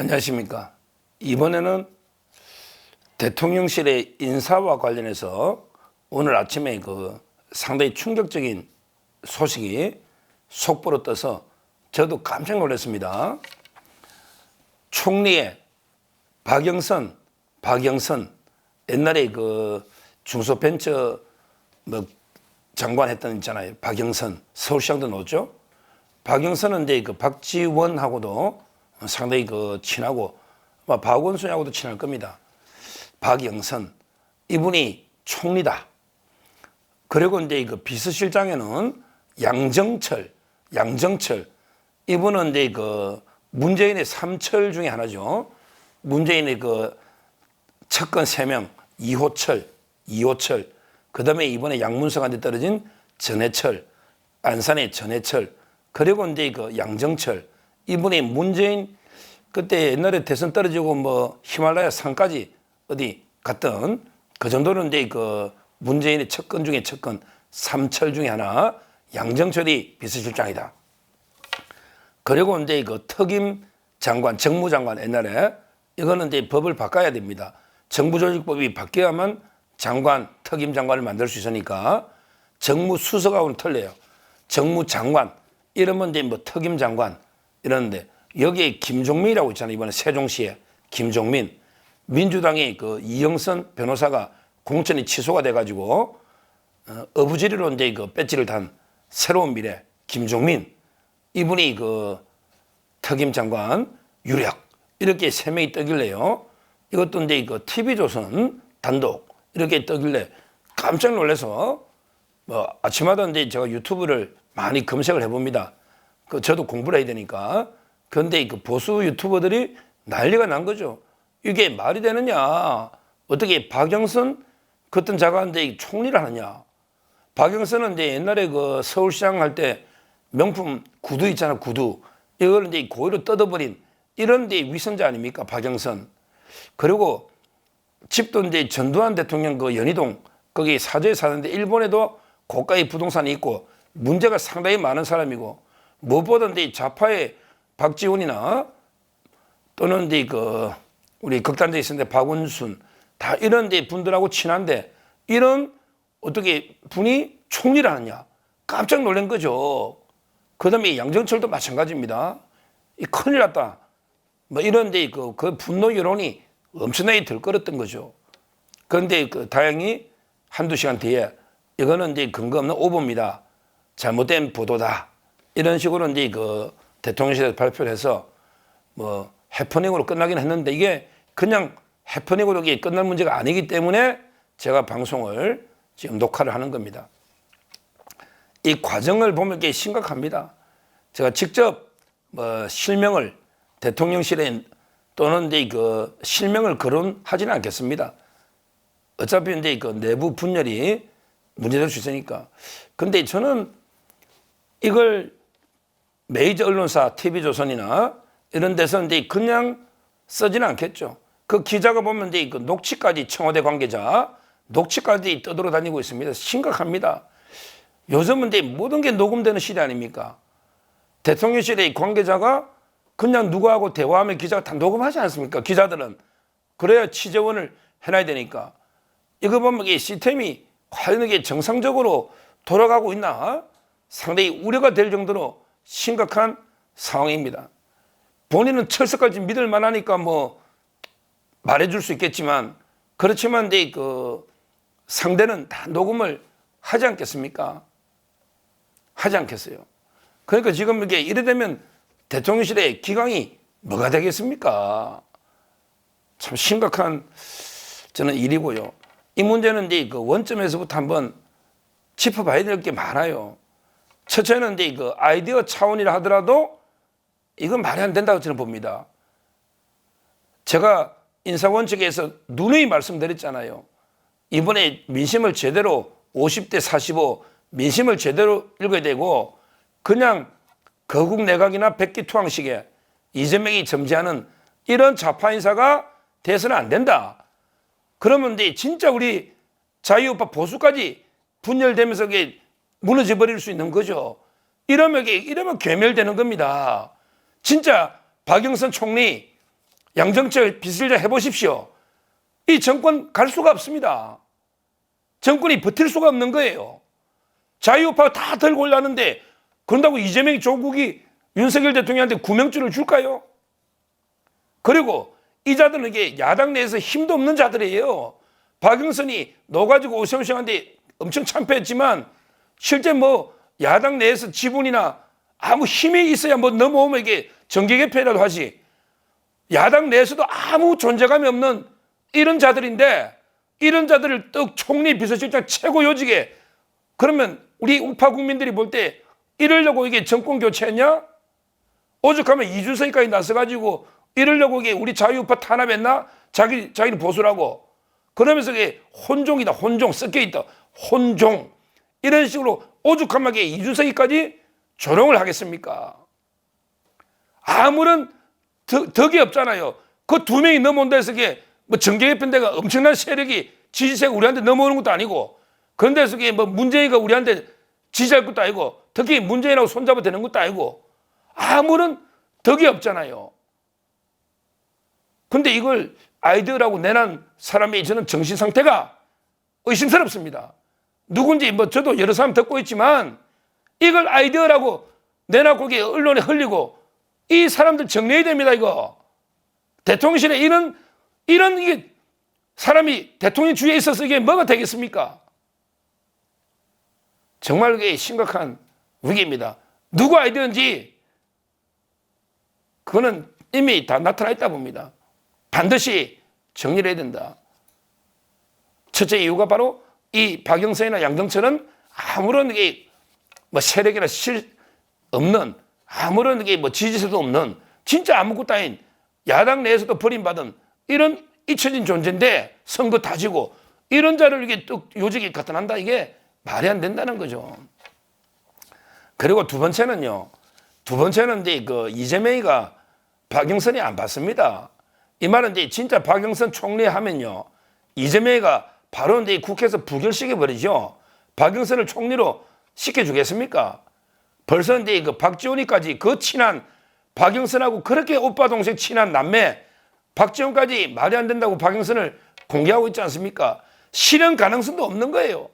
안녕하십니까. 이번에는 대통령실의 인사와 관련해서 오늘 아침에 상당히 충격적인 소식이 속보로 떠서 저도 깜짝 놀랐습니다. 총리의 박영선 옛날에 중소벤처 장관 했던 있잖아요. 박영선 서울시장도 넣었죠. 박영선은 이제 박지원하고도 상당히 친하고 박원순하고도 친할 겁니다. 박영선 이분이 총리다. 그리고 이제 비서실장에는 양정철 이분은 이제 문재인의 삼철 중에 하나죠. 문재인의 측근 3명 이호철 그다음에 이번에 양문석한테 떨어진 전해철 안산의 전해철 그리고 이제 양정철 이분이 문재인 그때 옛날에 대선 떨어지고 히말라야 산까지 어디 갔던 그 정도는 이제 문재인의 측근 중에 측근 삼철 중에 하나 양정철이 비서실장이다. 그리고 이제 특임 장관, 정무장관 옛날에 이거는 이제 법을 바꿔야 됩니다. 정부조직법이 바뀌어야만 장관, 특임 장관을 만들 수 있으니까 정무수석하고는 틀려요. 정무장관 이러면 이제 특임 장관 이러는데 여기에 김종민이라고 있잖아요. 이번에 세종시에 김종민 민주당의 이영선 변호사가 공천이 취소가 돼가지고 어부지리로 이제 배지를 단 새로운 미래 김종민 이분이 특임 장관 유력 이렇게 3명이 떠길래요. 이것도 이제 TV조선 단독 이렇게 떠길래 깜짝 놀라서 아침마다 이제 제가 유튜브를 많이 검색을 해봅니다. 저도 공부를 해야 되니까. 그런데 보수 유튜버들이 난리가 난 거죠. 이게 말이 되느냐. 어떻게 박영선 그랬던 자가한테 총리를 하느냐. 박영선은 이제 옛날에 서울시장 할 때 명품 구두 있잖아, 구두. 이걸 이제 고의로 뜯어버린 이런 데 위선자 아닙니까, 박영선. 그리고 집도 이제 전두환 대통령 연희동 거기 사저에 사는데 일본에도 고가의 부동산이 있고 문제가 상당히 많은 사람이고 무엇보다 이제 좌파의 박지원이나 또는 이제 우리 극단적에 있었는데 박원순 다 이런 데 분들하고 친한데 이런 어떻게 분이 총리를 하느냐 깜짝 놀란 거죠. 그다음에 양정철도 마찬가지입니다. 큰일 났다. 이런 데 그 분노 여론이 엄청나게 들끓었던 거죠. 그런데 다행히 한두 시간 뒤에 이거는 이제 근거 없는 오보입니다. 잘못된 보도다. 이런 식으로 이제 대통령실에서 발표를 해서 해프닝으로 끝나긴 했는데 이게 그냥 해프닝으로 끝날 문제가 아니기 때문에 제가 방송을 지금 녹화를 하는 겁니다. 이 과정을 보면 꽤 심각합니다. 제가 직접 실명을 대통령실에 또는 이제 실명을 거론하지는 않겠습니다. 어차피 이제 내부 분열이 문제될 수 있으니까. 근데 저는 이걸 메이저 언론사 TV조선이나 이런 데서 이제 그냥 쓰지는 않겠죠. 그 기자가 보면 이제 녹취까지 청와대 관계자 녹취까지 떠돌아다니고 있습니다. 심각합니다. 요즘은 이제 모든 게 녹음되는 시대 아닙니까? 대통령실의 관계자가 그냥 누구하고 대화하면 기자가 다 녹음하지 않습니까? 기자들은. 그래야 취재원을 해놔야 되니까. 이거 보면 이 시스템이 과연 이게 정상적으로 돌아가고 있나? 상당히 우려가 될 정도로 심각한 상황입니다. 본인은 철석까지 믿을 만하니까 말해줄 수 있겠지만 그렇지만 이제 상대는 다 녹음을 하지 않겠습니까? 하지 않겠어요. 그러니까 지금 이래 되면 대통령실의 기강이 뭐가 되겠습니까? 참 심각한 저는 일이고요. 이 문제는 이제 원점에서부터 한번 짚어봐야 될 게 많아요. 첫째는 이제 아이디어 차원이라 하더라도 이건 말이 안 된다고 저는 봅니다. 제가 인사원칙에서 누누이 말씀드렸잖아요. 이번에 민심을 제대로 50대 45 민심을 제대로 읽어야 되고 그냥 거국 내각이나 백기투항식에 이재명이 점지하는 이런 좌파 인사가 돼서는 안 된다. 그러면 이제 진짜 우리 자유우파 보수까지 분열되면서 무너져 버릴 수 있는 거죠. 이러면 괴멸되는 겁니다. 진짜 박영선 총리 양정철 비서실장 해보십시오. 이 정권 갈 수가 없습니다. 정권이 버틸 수가 없는 거예요. 자유우파 다 들고 올라는데 그런다고 이재명이 조국이 윤석열 대통령한테 구명줄을 줄까요? 그리고 이 자들은 이게 야당 내에서 힘도 없는 자들이에요. 박영선이 넣어가지고 오세훈씨한테 엄청 참패했지만 실제 뭐 야당 내에서 지분이나 아무 힘이 있어야 뭐 넘어오면 이게 정계개편이라도 하지. 야당 내에서도 아무 존재감이 없는 이런 자들인데 이런 자들을 떡 총리 비서실장 최고 요직에 그러면 우리 우파 국민들이 볼 때 이러려고 이게 정권 교체했냐? 오죽하면 이준석이까지 나서가지고 이러려고 이게 우리 자유우파 탄압했나? 자기는 보수라고. 그러면서 이게 혼종이다. 혼종 섞여있다. 혼종. 이런 식으로 오죽하게 이준석이까지 조롱을 하겠습니까? 아무런 덕이 없잖아요. 그 두 명이 넘어온다 해서 이게 뭐 정계개편대가 엄청난 세력이 지지세가 우리한테 넘어오는 것도 아니고 그런 데서 이게 뭐 문재인이가 우리한테 지지할 것도 아니고 특히 문재인하고 손잡아 되는 것도 아니고 아무런 덕이 없잖아요. 근데 이걸 아이디어라고 내난 사람이 저는 정신 상태가 의심스럽습니다. 누군지 뭐 저도 여러 사람 듣고 있지만 이걸 아이디어라고 내놓고 이게 언론에 흘리고 이 사람들 정리해야 됩니다. 이거 대통령실에 이런 이게 사람이 대통령 주위에 있어서 이게 뭐가 되겠습니까? 정말 이게 심각한 위기입니다. 누구 아이디어인지 그거는 이미 다 나타나 있다 봅니다. 반드시 정리를 해야 된다. 첫째 이유가 바로 이 박영선이나 양정철은 아무런 이게 뭐 세력이나 없는 아무런 이게 뭐 지지세도 없는 진짜 아무것도 아닌 야당 내에서도 버림받은 이런 잊혀진 존재인데 선거 다지고 이런 자를 이게 또 요직에 갖다 놨다 이게 말이 안 된다는 거죠. 그리고 두 번째는요. 두 번째는 이제 그 이재명이가 박영선이 안 받습니다. 이 말은 이제 진짜 박영선 총리 하면요. 이재명이가 바로 이제 국회에서 부결시켜 버리죠. 박영선을 총리로 시켜주겠습니까? 벌써 이제 그 박지원이까지 그 친한 박영선하고 그렇게 오빠 동생 친한 남매 박지원까지 말이 안 된다고 박영선을 공개하고 있지 않습니까? 실현 가능성도 없는 거예요.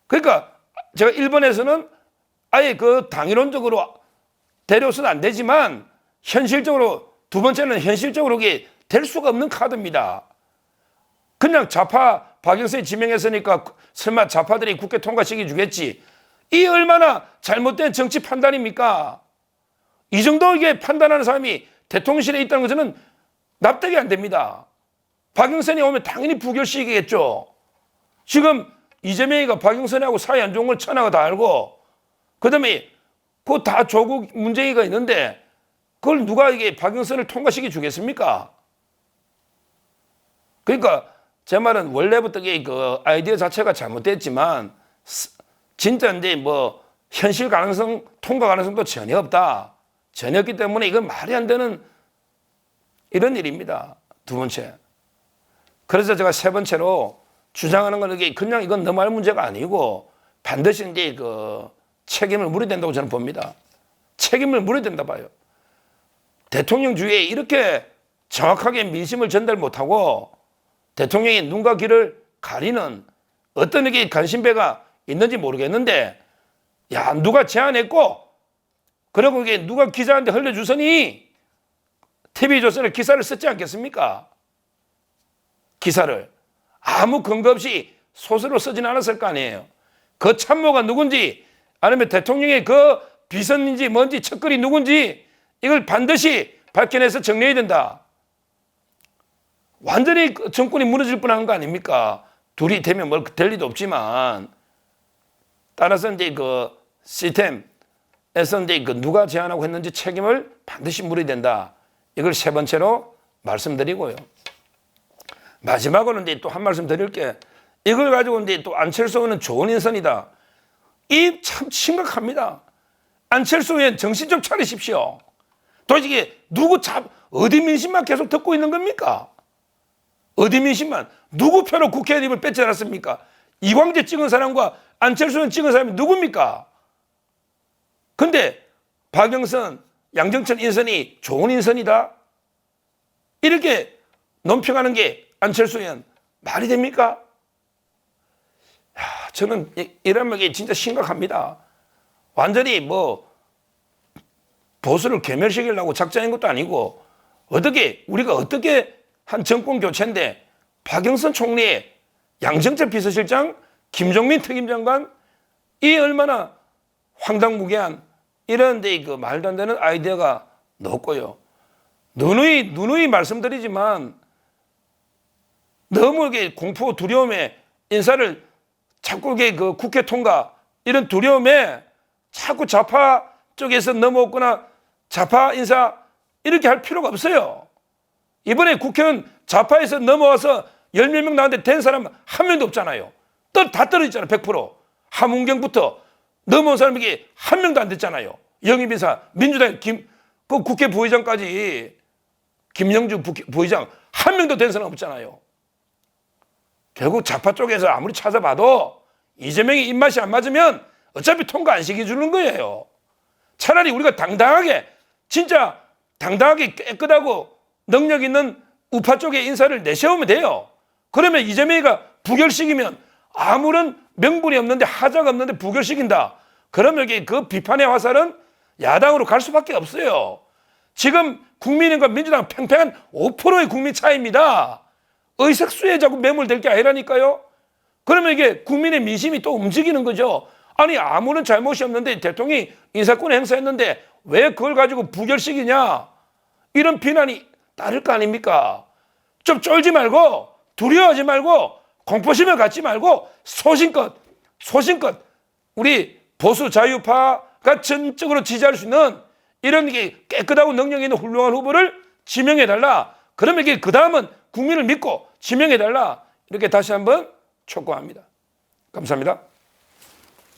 그러니까 제가 일본에서는 아예 그 당이론적으로 데려서는 안 되지만 현실적으로 두 번째는 현실적으로 이게 될 수가 없는 카드입니다. 그냥 좌파 박영선이 지명했으니까 설마 좌파들이 국회 통과시켜 주겠지. 이 얼마나 잘못된 정치 판단입니까? 이 정도 이게 판단하는 사람이 대통령실에 있다는 것은 납득이 안 됩니다. 박영선이 오면 당연히 부결시키겠죠. 지금 이재명이가 박영선하고 사이 안 좋은 걸 천하가 다 알고 그다음에 그 다 조국 문재인이가 있는데 그걸 누가 이게 박영선을 통과시켜 주겠습니까? 그러니까 제 말은 원래부터 그 아이디어 자체가 잘못됐지만 진짜 이제 뭐 현실 가능성, 통과 가능성도 전혀 없다. 전혀 없기 때문에 이건 말이 안 되는 이런 일입니다. 두 번째. 그래서 제가 세 번째로 주장하는 건 이게 그냥 이건 너무 할 문제가 아니고 반드시 이제 그 책임을 물어야 된다고 저는 봅니다. 책임을 물어야 된다 봐요. 대통령 주위에 이렇게 정확하게 민심을 전달 못하고 대통령이 눈과 귀를 가리는 어떤 이게 관심배가 있는지 모르겠는데 야 누가 제안했고 그리고 이게 누가 기자한테 흘려주서니 TV조선을 기사를 썼지 않겠습니까? 기사를 아무 근거 없이 소설로 쓰진 않았을 거 아니에요. 그 참모가 누군지 아니면 대통령의 그 비선인지 뭔지 척거리 누군지 이걸 반드시 밝혀내서 정리해야 된다. 완전히 정권이 무너질 뻔한 거 아닙니까? 둘이 되면 뭘 될 리도 없지만 따라서 이제 그 시스템에서 이제 그 누가 제안하고 했는지 책임을 반드시 물어야 된다. 이걸 세 번째로 말씀드리고요. 마지막으로 이제 또 한 말씀 드릴 게 이걸 가지고 이제 또 안철수 의원은 좋은 인선이다. 이 참 심각합니다. 안철수 의원 정신 좀 차리십시오. 도대체 어디 민심만 계속 듣고 있는 겁니까? 어디 민심만 누구 표로 국회의원님을 뺏지 않았습니까? 이광재 찍은 사람과 안철수 의원 찍은 사람이 누굽니까? 근데 박영선, 양정철 인선이 좋은 인선이다? 이렇게 논평하는 게 안철수 의원 말이 됩니까? 저는 이러면 이게 진짜 심각합니다. 완전히 뭐 보수를 괴멸시키려고 작정한 것도 아니고 우리가 어떻게 한 정권 교체인데 박영선 총리의 양정철 비서실장, 김종민 특임장관 이 얼마나 황당무계한 이런데 그 말도 안 되는 아이디어가 넣었고요. 누누이 말씀드리지만 너무 이게 공포 두려움에 인사를 자꾸 그 국회 통과 이런 두려움에 자꾸 좌파 쪽에서 넘어오거나 좌파 인사 이렇게 할 필요가 없어요. 이번에 국회의원 좌파에서 넘어와서 10몇 명 나왔는데 된 사람 한 명도 없잖아요. 다 떨어졌잖아요. 100%. 함은경부터 넘어온 사람이 한 명도 안 됐잖아요. 영입인사, 민주당 그 국회 부의장까지 김영주 부의장 한 명도 된 사람 없잖아요. 결국 좌파 쪽에서 아무리 찾아봐도 이재명이 입맛이 안 맞으면 어차피 통과 안 시켜주는 거예요. 차라리 우리가 진짜 당당하게 깨끗하고 능력 있는 우파 쪽의 인사를 내세우면 돼요. 그러면 이재명이가 부결시키면 아무런 명분이 없는데 하자가 없는데 부결시킨다. 그러면 그 비판의 화살은 야당으로 갈 수밖에 없어요. 지금 국민의힘과 민주당 팽팽한 5%의 국민 차이입니다. 의석수에 자꾸 매몰될 게 아니라니까요. 그러면 이게 국민의 민심이 또 움직이는 거죠. 아니 아무런 잘못이 없는데 대통령이 인사권을 행사했는데 왜 그걸 가지고 부결시키냐. 이런 비난이 따를 거 아닙니까. 좀 쫄지 말고 두려워하지 말고 공포심을 갖지 말고 소신껏 우리 보수 자유파가 전적으로 지지할 수 있는 이런 게 깨끗하고 능력 있는 훌륭한 후보를 지명해달라. 그러면 이게 그 다음은 국민을 믿고 지명해달라. 이렇게 다시 한번 촉구합니다. 감사합니다.